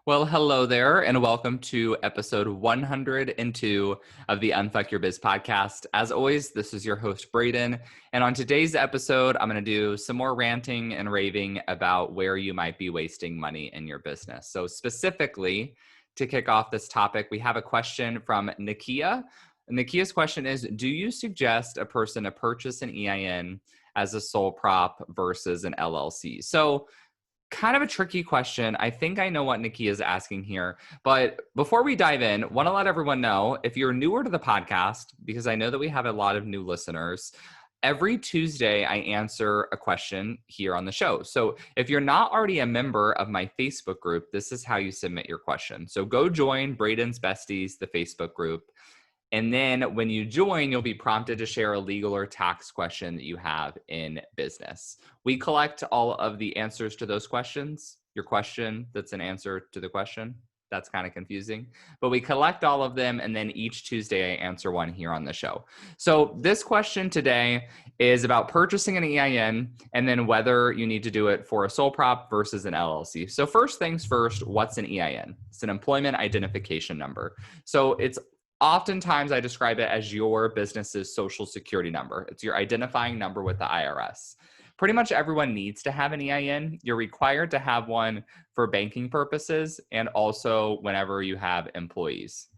Well, hello there, and welcome to episode 102 of the Unfuck Your Biz podcast. As always, this is your host, Braden. And on today's episode, I'm going to do some more ranting and raving about where you might be wasting money in your business. So, specifically, to kick off this topic, we have a question from Nakia. Nakia's question is: do you suggest a person to purchase an EIN as a sole prop versus an LLC? So, kind of a tricky question. I think I know what Nikki is asking here. But before we dive in, want to let everyone know, if you're newer to the podcast, because I know that we have a lot of new listeners, every Tuesday I answer a question here on the show. So if you're not already a member of my Facebook group, this is how you submit your question. So go join Braden's Besties, the Facebook group. And then when you join, you'll be prompted to share a legal or tax question that you have in business. We collect all of the answers to those questions. Your question that's an answer to the question. That's kind of confusing. But we collect all of them, and then each Tuesday I answer one here on the show. So this question today is about purchasing an EIN and then whether you need to do it for a sole prop versus an LLC. So first things first, what's an EIN? It's an employment identification number. So it's oftentimes I describe it as your business's social security number. It's your identifying number with the IRS. Pretty much everyone needs to have an EIN. You're required to have one for banking purposes and also whenever you have employees.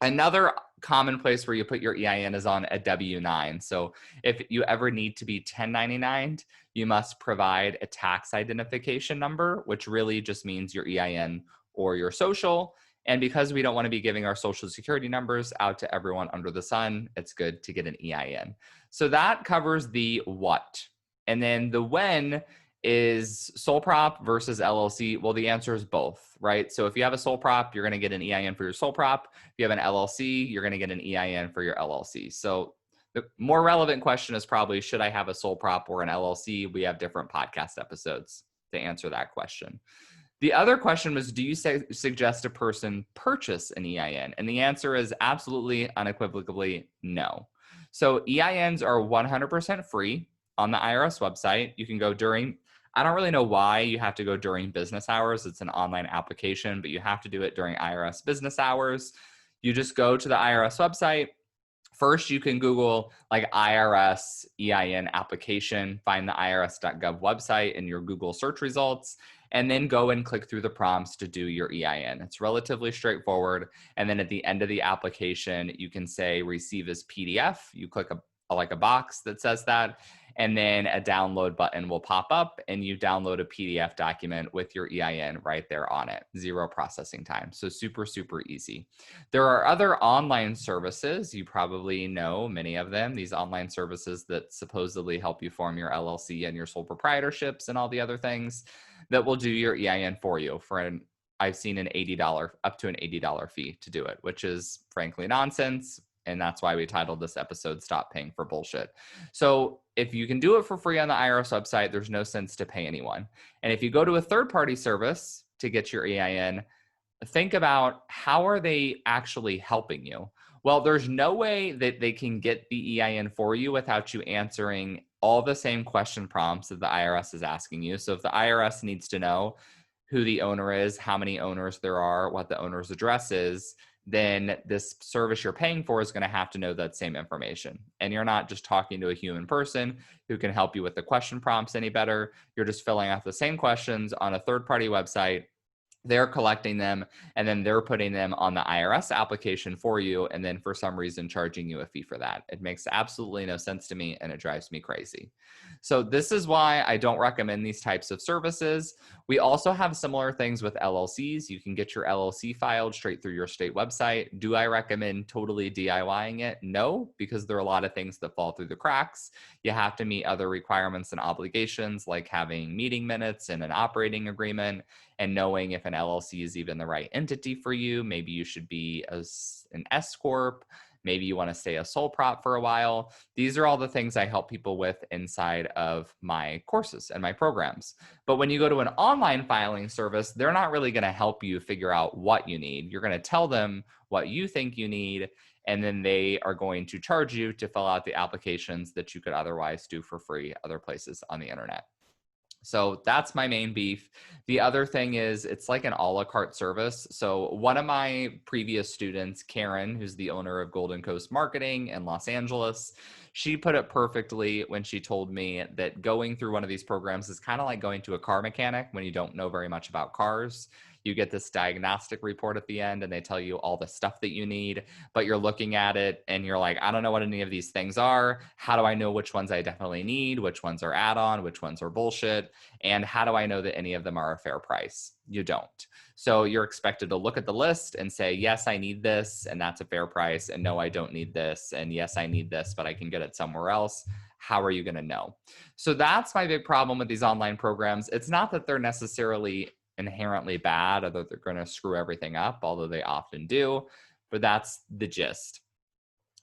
Another common place where you put your EIN is on a W-9. So if you ever need to be 1099, you must provide a tax identification number, which really just means your EIN or your social. And because we don't want to be giving our social security numbers out to everyone under the sun, it's good to get an EIN. So that covers the what. And then the when is sole prop versus LLC. Well, the answer is both, right? So if you have a sole prop, you're going to get an EIN for your sole prop. If you have an LLC, you're going to get an EIN for your LLC. So the more relevant question is probably, should I have a sole prop or an LLC? We have different podcast episodes to answer that question. The other question was, do you suggest a person purchase an EIN? And the answer is absolutely, unequivocally no. So EINs are 100% free on the IRS website. You can go during, I don't really know why you have to go during business hours. It's an online application, but you have to do it during IRS business hours. You just go to the IRS website. First, you can Google like IRS EIN application, find the irs.gov website in your Google search results, and then go and click through the prompts to do your EIN. It's relatively straightforward. And then at the end of the application, you can say receive as PDF. You click a box that says that, and then a download button will pop up and you download a PDF document with your EIN right there on it. Zero processing time. So super, super easy. There are other online services. You probably know many of them, these online services that supposedly help you form your LLC and your sole proprietorships and all the other things that will do your EIN for you I've seen up to an $80 fee to do it, which is frankly nonsense. And that's why we titled this episode, Stop Paying for Bullshit. So if you can do it for free on the IRS website, there's no sense to pay anyone. And if you go to a third-party service to get your EIN, think about how are they actually helping you? Well, there's no way that they can get the EIN for you without you answering all the same question prompts that the IRS is asking you. So if the IRS needs to know who the owner is, how many owners there are, what the owner's address is, then this service you're paying for is going to have to know that same information. And you're not just talking to a human person who can help you with the question prompts any better. You're just filling out the same questions on a third-party website. They're collecting them, and then they're putting them on the IRS application for you, and then for some reason charging you a fee for that. It makes absolutely no sense to me, and it drives me crazy. So this is why I don't recommend these types of services. We also have similar things with LLCs. You can get your LLC filed straight through your state website. Do I recommend totally DIYing it? No, because there are a lot of things that fall through the cracks. You have to meet other requirements and obligations like having meeting minutes and an operating agreement, and knowing if an LLC is even the right entity for you. Maybe you should be an S Corp. Maybe you want to stay a sole prop for a while. These are all the things I help people with inside of my courses and my programs. But when you go to an online filing service, they're not really going to help you figure out what you need. You're going to tell them what you think you need, and then they are going to charge you to fill out the applications that you could otherwise do for free other places on the internet. So that's my main beef. The other thing is it's like an a la carte service. So one of my previous students, Karen, who's the owner of Golden Coast Marketing in Los Angeles, she put it perfectly when she told me that going through one of these programs is kind of like going to a car mechanic when you don't know very much about cars. You get this diagnostic report at the end and they tell you all the stuff that you need, but you're looking at it and you're like, I don't know what any of these things are. How do I know which ones I definitely need, which ones are add-on, which ones are bullshit? And how do I know that any of them are a fair price? You don't. So you're expected to look at the list and say, yes, I need this, and that's a fair price. And no, I don't need this. And yes, I need this, but I can get it somewhere else. How are you going to know? So that's my big problem with these online programs. It's not that they're necessarily inherently bad or that they're going to screw everything up, although they often do, but that's the gist.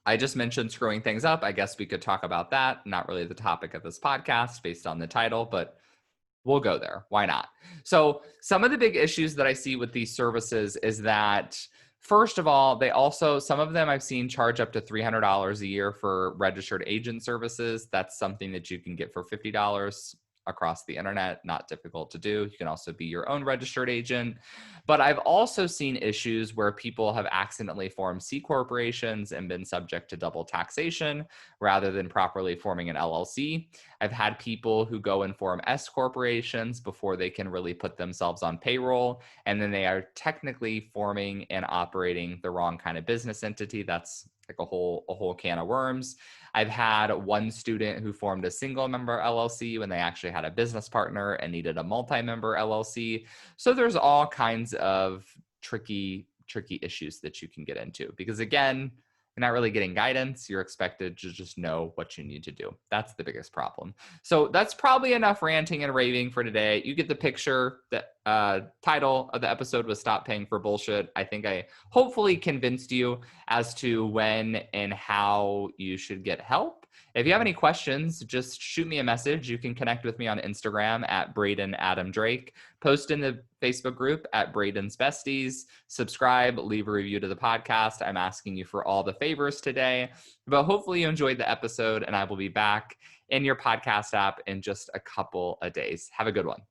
I just mentioned screwing things up. I guess we could talk about that. Not really the topic of this podcast based on the title, but we'll go there. Why not? So some of the big issues that I see with these services is that, first of all, they also, some of them I've seen charge up to $300 a year for registered agent services. That's something that you can get for $50 across the internet, not difficult to do. You can also be your own registered agent. But I've also seen issues where people have accidentally formed C corporations and been subject to double taxation rather than properly forming an LLC. I've had people who go and form S corporations before they can really put themselves on payroll, and then they are technically forming and operating the wrong kind of business entity. That's like a whole can of worms. I've had one student who formed a single member LLC when they actually had a business partner and needed a multi-member LLC. So there's all kinds of tricky issues that you can get into because, again, you're not really getting guidance. You're expected to just know what you need to do. That's the biggest problem. So that's probably enough ranting and raving for today. You get the picture. The title of the episode was Stop Paying for Bullshit. I think I hopefully convinced you as to when and how you should get help. If you have any questions, just shoot me a message. You can connect with me on Instagram at Braden Adam Drake. Post in the Facebook group at Braden's Besties. Subscribe, leave a review to the podcast. I'm asking you for all the favors today, but hopefully you enjoyed the episode, and I will be back in your podcast app in just a couple of days. Have a good one.